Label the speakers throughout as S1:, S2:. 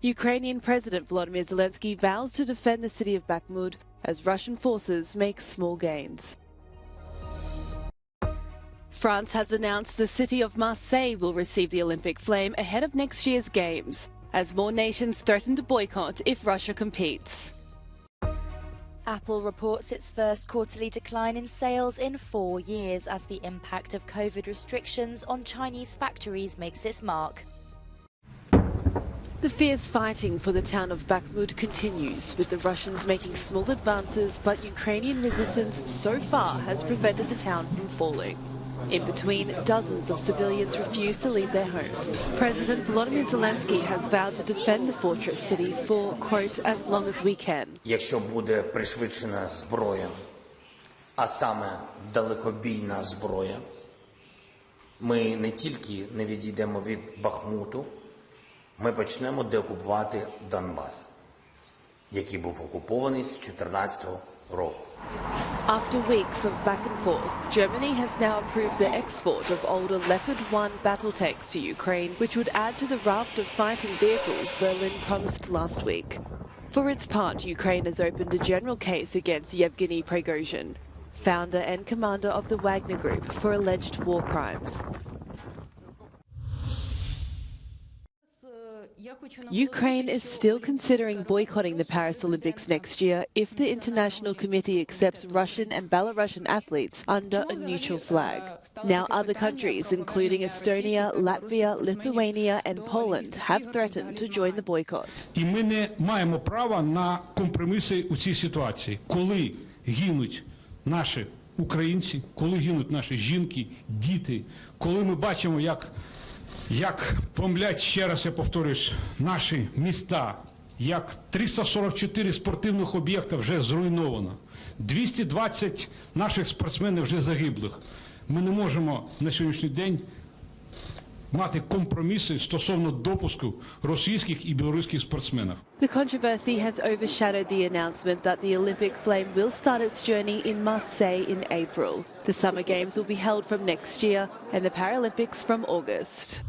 S1: Ukrainian President Volodymyr Zelensky vows to defend the city of Bakhmut as Russian forces make small gains. France has announced the city of Marseille will receive the Olympic flame ahead of next year's Games, as more nations threaten to boycott if Russia competes.
S2: Apple reports its first quarterly decline in sales in 4 years as the impact of COVID restrictions on Chinese factories makes its mark.
S1: The fierce fighting for the town of Bakhmut continues, with the Russians making small advances, but Ukrainian resistance so far has prevented the town from falling. In between, dozens of civilians refuse to leave their homes. President Volodymyr Zelensky has vowed to defend the fortress city for, quote, as long as we can.
S3: Якщо буде пришвидшена зброя, а саме далекобійна зброя, ми не тільки не відійдемо від Бахмуту, ми почнемо деокупувати Донбас, який був окупований з 2014 року.
S1: After weeks of back and forth, Germany has now approved the export of older Leopard 1 battle tanks to Ukraine, which would add to the raft of fighting vehicles Berlin promised last week. For its part, Ukraine has opened a general case against Yevgeny Prigozhin, founder and commander of the Wagner Group, for alleged war crimes. Ukraine is still considering boycotting the Paris Olympics next year if the International Committee accepts Russian and Belarusian athletes under a neutral flag. Now, other countries, including Estonia, Latvia, Lithuania and Poland, have threatened to join the boycott.
S4: І ми не маємо права на компроміси у цій ситуації, коли гинуть наші українці, коли гинуть наші жінки, діти, коли ми бачимо, як помлять, ще раз я повторюсь, наші міста, як 344 спортивних об'єкта вже зруйновано, 220 наших спортсменів вже загиблих. Ми не можемо на сьогоднішній день мати компроміси стосовно допуску російських і білоруських спортсменів.
S1: The controversy has overshadowed the announcement that the Olympic flame will start its journey in Marseille in April. The Summer Games will be held from next year and the Paralympics from August.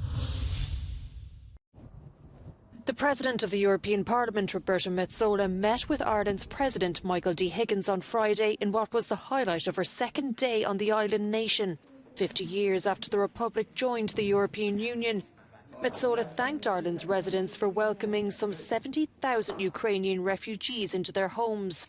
S5: The President of the European Parliament, Roberta Metsola, met with Ireland's President, Michael D. Higgins, on Friday in what was the highlight of her second day on the island nation, 50 years after the Republic joined the European Union. Metsola thanked Ireland's residents for welcoming some 70,000 Ukrainian refugees into their homes.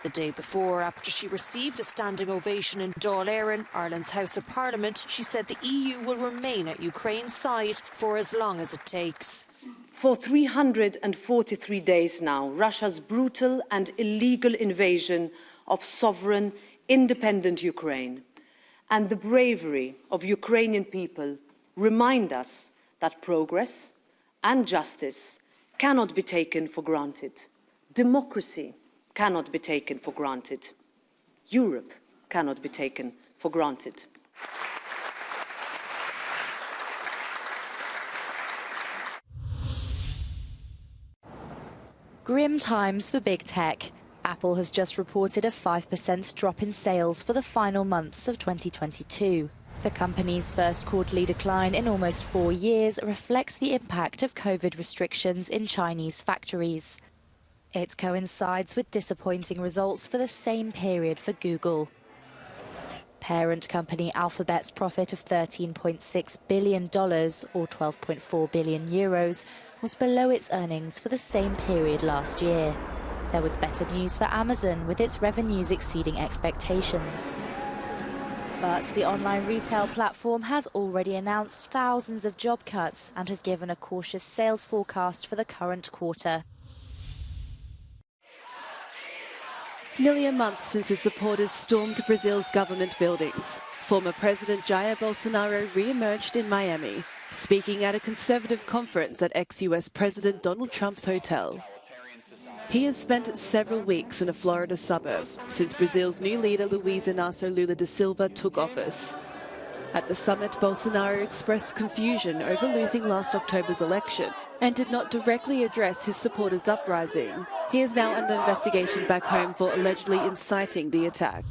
S5: The day before, after she received a standing ovation in Dáil Éireann, Ireland's House of Parliament, she said the EU will remain at Ukraine's side for as long as it takes.
S6: For 343 days now, Russia's brutal and illegal invasion of sovereign, independent Ukraine and the bravery of Ukrainian people remind us that progress and justice cannot be taken for granted. Democracy cannot be taken for granted. Europe cannot be taken for granted.
S2: Grim times for big tech. Apple has just reported a 5% drop in sales for the final months of 2022. The company's first quarterly decline in almost 4 years reflects the impact of COVID restrictions in Chinese factories. It coincides with disappointing results for the same period for Google. Parent company Alphabet's profit of $13.6 billion, or 12.4 billion euros, was below its earnings for the same period last year. There was better news for Amazon, with its revenues exceeding expectations. But the online retail platform has already announced thousands of job cuts and has given a cautious sales forecast for the current quarter.
S1: Nearly a month since his supporters stormed Brazil's government buildings, former President Jair Bolsonaro re-emerged in Miami, speaking at a conservative conference at ex-US President Donald Trump's hotel. He has spent several weeks in a Florida suburb since Brazil's new leader Luiz Inácio Lula da Silva took office. At the summit, Bolsonaro expressed confusion over losing last October's election and did not directly address his supporters' uprising. He is now under investigation back home for allegedly inciting the attack.